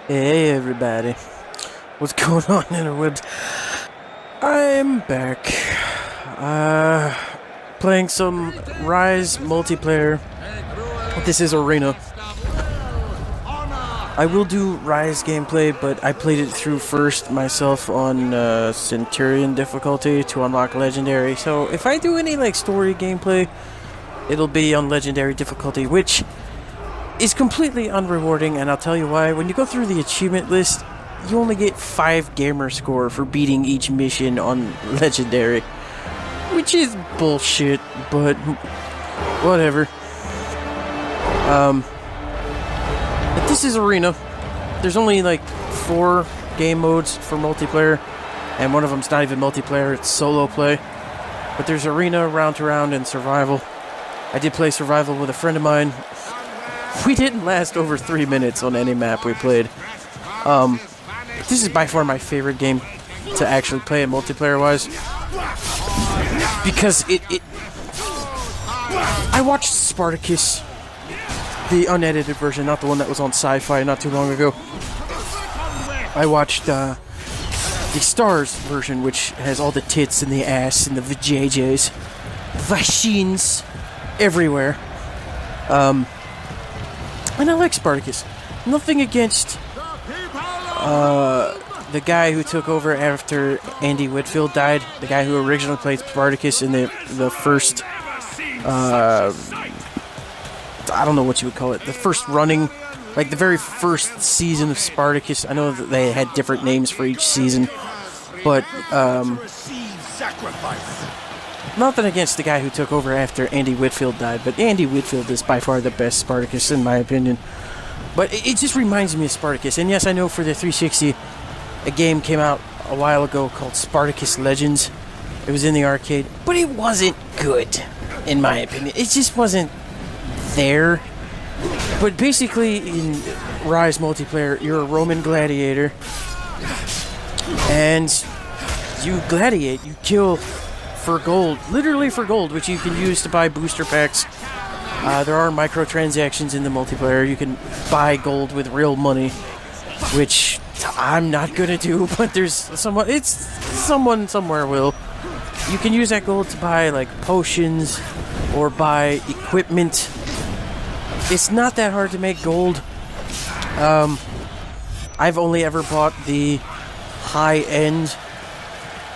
Hey everybody, what's going on, interwebs? I'm back, playing some Ryse multiplayer. This is Arena. I will do Ryse gameplay, but I played it through first myself on Centurion difficulty to unlock Legendary. So if I do any like story gameplay, it'll be on Legendary difficulty, which is completely unrewarding, and I'll tell you why. When you go through the achievement list, you only get 5 gamer score for beating each mission on Legendary, which is bullshit, but whatever. But this is Arena. There's only like 4 game modes for multiplayer, and one of them's not even multiplayer, it's solo play. But there's Arena, round to round, and survival. I did play survival with a friend of mine. We didn't last over 3 minutes on any map we played. This is by far my favorite game to actually play it multiplayer-wise. Because I watched Spartacus, the unedited version, not the one that was on Sci-Fi not too long ago. I watched the Stars version, which has all the tits and the ass and the vajayjays. Vashins everywhere. And I like Spartacus. Nothing against the guy who took over after Andy Whitfield died. The guy who originally played Spartacus in the first, I don't know what you would call it, the first running, like the very first season of Spartacus. I know that they had different names for each season, but nothing against the guy who took over after Andy Whitfield died, but Andy Whitfield is by far the best Spartacus in my opinion. But it just reminds me of Spartacus, and yes, I know for the 360, a game came out a while ago called Spartacus Legends. It was in the arcade, but it wasn't good, in my opinion. It just wasn't there. But basically, in Ryse multiplayer, you're a Roman gladiator, and you gladiate, you kill for gold, literally for gold, which you can use to buy booster packs. There are microtransactions in the multiplayer. You can buy gold with real money, which I'm not gonna do, but there's someone somewhere will. You can use that gold to buy like potions or buy equipment. It's not that hard to make gold. I've only ever bought the high-end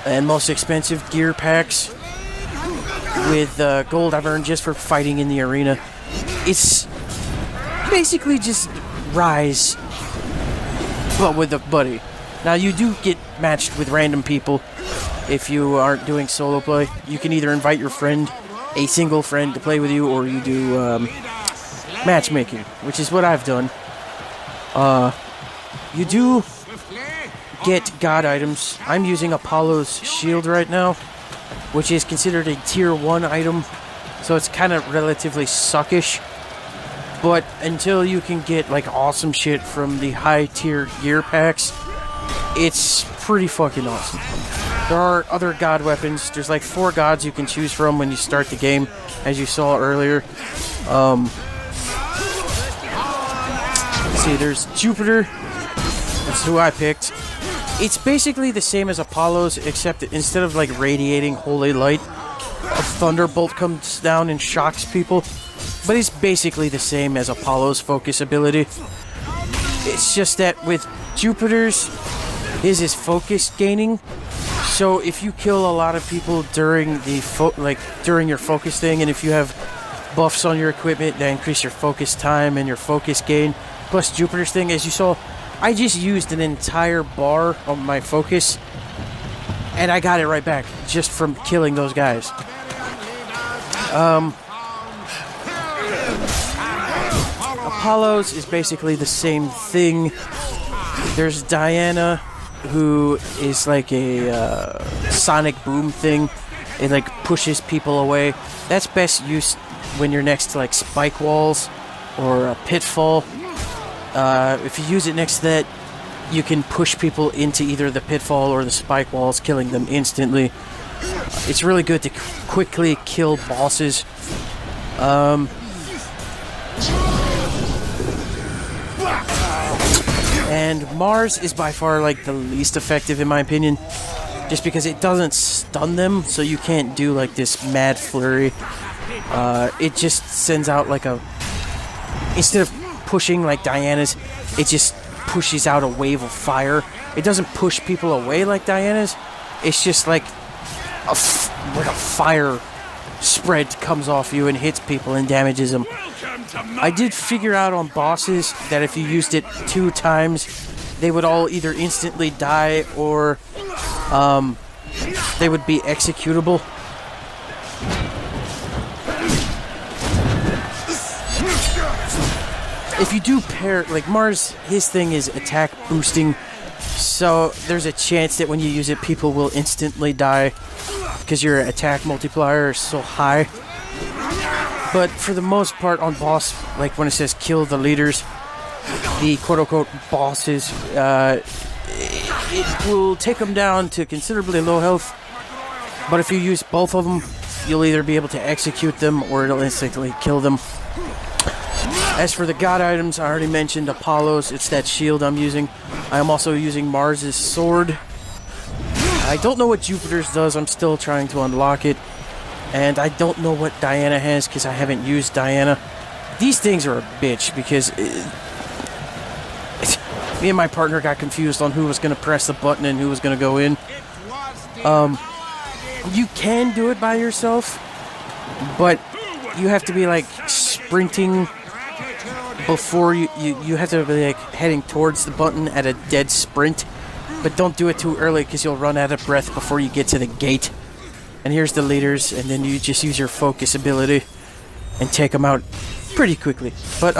and most expensive gear packs with gold I've earned just for fighting in the arena. It's basically just Ryse, but with a buddy. Now you do get matched with random people if you aren't doing solo play. You can either invite your friend, a single friend, to play with you, or you do matchmaking, which is what I've done. You do get god items. I'm using Apollo's shield right now, which is considered a tier 1 item, so it's kind of relatively suckish. But until you can get like awesome shit from the high tier gear packs, it's pretty fucking awesome. There are other god weapons. There's like 4 gods you can choose from when you start the game, as you saw earlier. Let's see, there's Jupiter. That's who I picked. It's basically the same as Apollo's, except that instead of like radiating holy light, a thunderbolt comes down and shocks people. But it's basically the same as Apollo's focus ability. It's just that with Jupiter's, his is focus gaining. So if you kill a lot of people during the during your focus thing, and if you have buffs on your equipment that increase your focus time and your focus gain, plus Jupiter's thing, as you saw, I just used an entire bar on my focus, and I got it right back, just from killing those guys. Apollo's is basically the same thing. There's Diana, who is like a sonic boom thing. It like pushes people away. That's best used when you're next to like spike walls or a pitfall. If you use it next to that, you can push people into either the pitfall or the spike walls, killing them instantly. It's really good to quickly kill bosses. And Mars is by far like the least effective in my opinion, just because it doesn't stun them, so you can't do like this mad flurry. It just sends out like a, instead of pushing like Diana's, it just pushes out a wave of fire. It doesn't push people away like Diana's. It's just like a fire spread comes off you and hits people and damages them. I did figure out on bosses that if you used it 2 times, they would all either instantly die or they would be executable. If you do pair, like Mars, his thing is attack boosting, so there's a chance that when you use it, people will instantly die because your attack multiplier is so high. But for the most part on boss, like when it says kill the leaders, the quote-unquote bosses, it will take them down to considerably low health. But if you use both of them, you'll either be able to execute them or it'll instantly kill them. As for the god items, I already mentioned Apollo's. It's that shield I'm using. I am also using Mars's sword. I don't know what Jupiter's does. I'm still trying to unlock it. And I don't know what Diana has because I haven't used Diana. These things are a bitch because me and my partner got confused on who was going to press the button and who was going to go in. You can do it by yourself, but you have to be like sprinting before you have to be like heading towards the button at a dead sprint, but don't do it too early because you'll run out of breath before you get to the gate. And here's the leaders, and then you just use your focus ability and take them out pretty quickly. But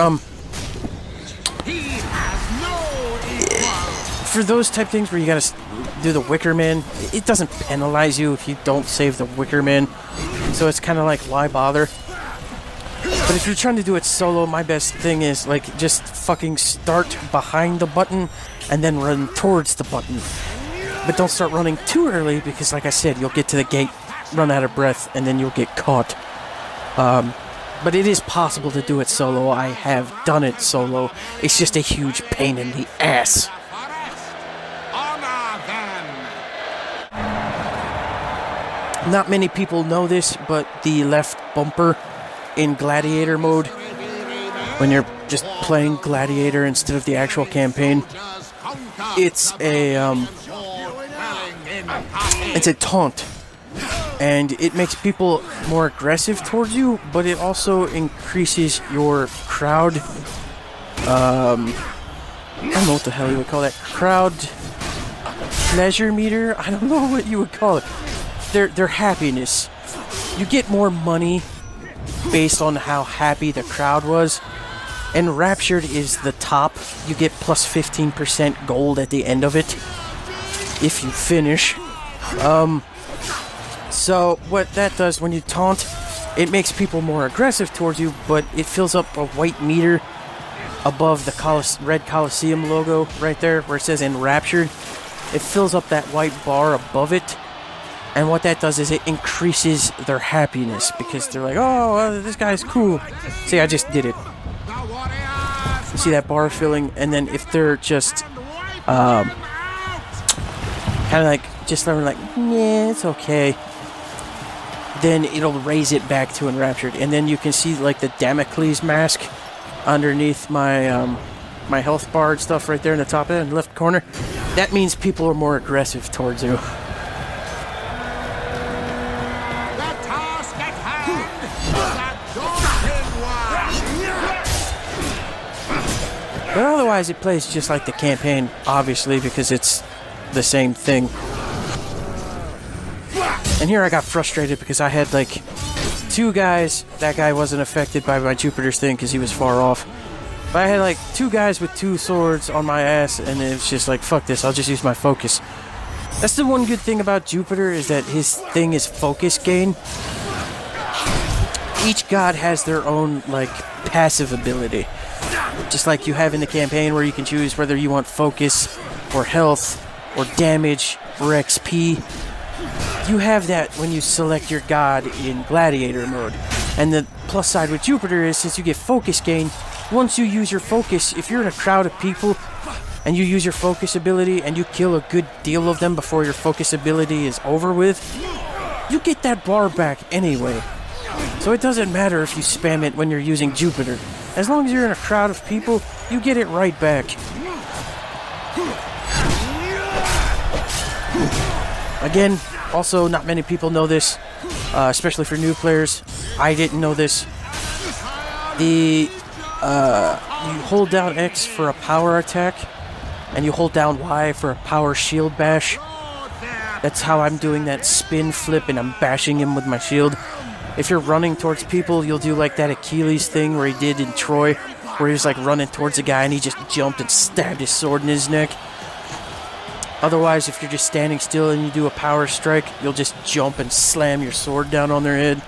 for those type things where you gotta do the Wicker Man, it doesn't penalize you if you don't save the Wicker Man, so it's kind of like, why bother? But if you're trying to do it solo, my best thing is like just fucking start behind the button and then run towards the button. But don't start running too early because, like I said, you'll get to the gate, run out of breath, and then you'll get caught. But it is possible to do it solo. I have done it solo. It's just a huge pain in the ass. Not many people know this, but the left bumper in Gladiator mode, when you're just playing Gladiator instead of the actual campaign, it's a taunt, and it makes people more aggressive towards you, but it also increases your crowd, I don't know what the hell you would call that, crowd pleasure meter? I don't know what you would call it. Their happiness. You get more money based on how happy the crowd was, and Raptured is the top. You get plus 15% gold at the end of it if you finish. So what that does when you taunt, it makes people more aggressive towards you, but it fills up a white meter above the red Coliseum logo right there where it says Enraptured. It fills up that white bar above it, and what that does is it increases their happiness because they're like, oh, this guy's cool. See, I just did it. You see that bar filling, and then if they're just kind of like just like, yeah, it's okay, then it'll raise it back to Enraptured, and then you can see like the Damocles mask underneath my my health bar and stuff right there in the top end left corner. That means people are more aggressive towards you. But otherwise, it plays just like the campaign, obviously, because it's the same thing. And here I got frustrated because I had, like, 2 guys. That guy wasn't affected by my Jupiter's thing because he was far off. But I had, like, 2 guys with 2 swords on my ass, and it was just like, fuck this, I'll just use my focus. That's the one good thing about Jupiter, is that his thing is focus gain. Each god has their own, like, passive ability. Just like you have in the campaign where you can choose whether you want focus, or health, or damage, or XP. You have that when you select your god in Gladiator mode. And the plus side with Jupiter is, since you get focus gain, once you use your focus, if you're in a crowd of people, and you use your focus ability and you kill a good deal of them before your focus ability is over with, you get that bar back anyway. So it doesn't matter if you spam it when you're using Jupiter. As long as you're in a crowd of people, you get it right back. Again, also not many people know this, especially for new players. I didn't know this. You hold down X for a power attack, and you hold down Y for a power shield bash. That's how I'm doing that spin flip, and I'm bashing him with my shield. If you're running towards people, you'll do like that Achilles thing where he did in Troy, where he was like running towards a guy and he just jumped and stabbed his sword in his neck. Otherwise, if you're just standing still and you do a power strike, you'll just jump and slam your sword down on their head.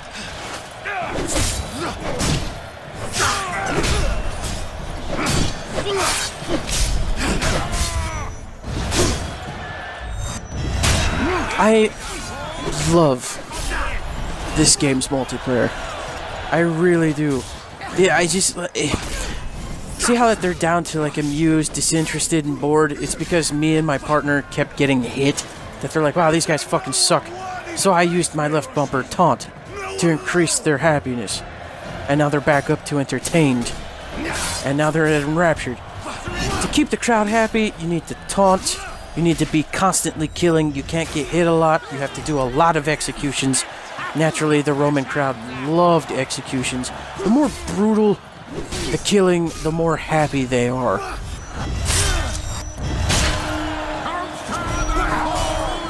I love this game's multiplayer. I really do. Yeah, I just... see how they're down to like amused, disinterested, and bored? It's because me and my partner kept getting hit that they're like, wow, these guys fucking suck. So I used my left bumper taunt to increase their happiness. And now they're back up to entertained. And now they're enraptured. To keep the crowd happy, you need to taunt. You need to be constantly killing. You can't get hit a lot. You have to do a lot of executions. Naturally, the Roman crowd loved executions. The more brutal the killing, the more happy they are.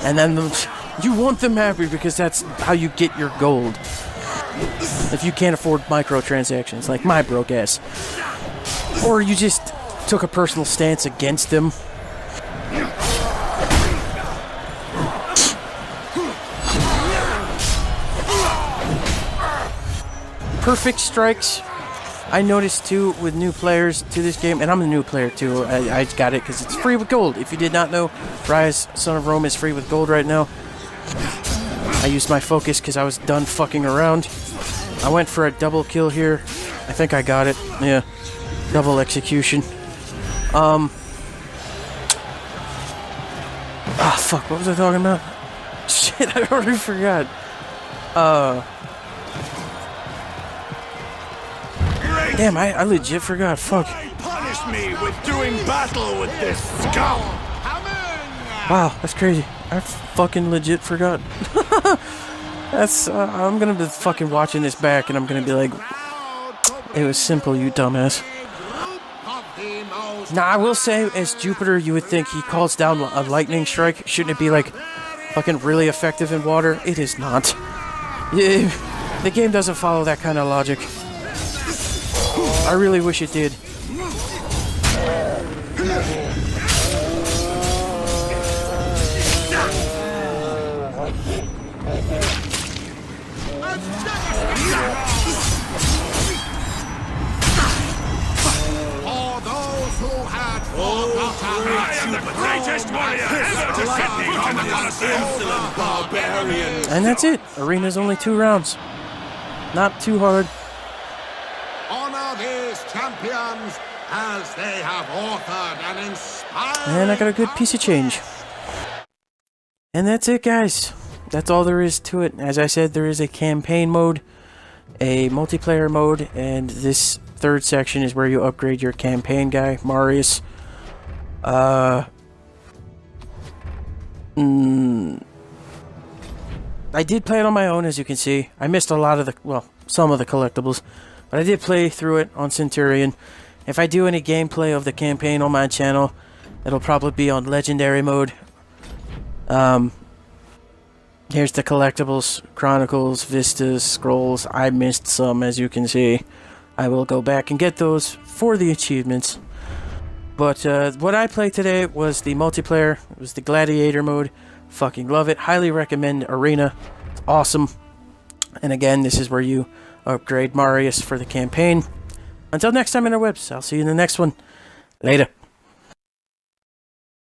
And then you want them happy because that's how you get your gold. If you can't afford microtransactions, like my broke ass. Or you just took a personal stance against them. Perfect strikes, I noticed too with new players to this game, and I'm a new player too. I got it because it's free with gold. If you did not know, Ryse, Son of Rome is free with gold right now. I used my focus because I was done fucking around. I went for a double kill here. I think I got it. Yeah, double execution. Ah, fuck, what was I talking about? Shit, I already forgot. Damn, I legit forgot. Fuck. Punish me with doing battle with this scum. Wow, that's crazy. I fucking legit forgot. That's, I'm gonna be fucking watching this back and I'm gonna be like, it was simple, you dumbass. Now, I will say, as Jupiter, you would think he calls down a lightning strike. Shouldn't it be, like, fucking really effective in water? It is not. Yeah, the game doesn't follow that kind of logic. I really wish it did. And that's it. Arena's only 2 rounds. Not too hard. Honor these champions as they have authored and inspired. And I got a good piece of change. And that's it, guys. That's all there is to it. As I said, there is a campaign mode, a multiplayer mode, and this third section is where you upgrade your campaign guy, Marius. I did play it on my own, as you can see. I missed a lot of the, well, some of the collectibles, but I did play through it on Centurion. If I do any gameplay of the campaign on my channel, it'll probably be on Legendary mode. Here's the collectibles, Chronicles, Vistas, Scrolls. I missed some, as you can see. I will go back and get those for the achievements. But what I played today was the multiplayer. It was the Gladiator mode. Fucking love it. Highly recommend Arena. It's awesome. And again, this is where you upgrade Marius for the campaign. Until next time, interwebs, I'll see you in the next one. Later.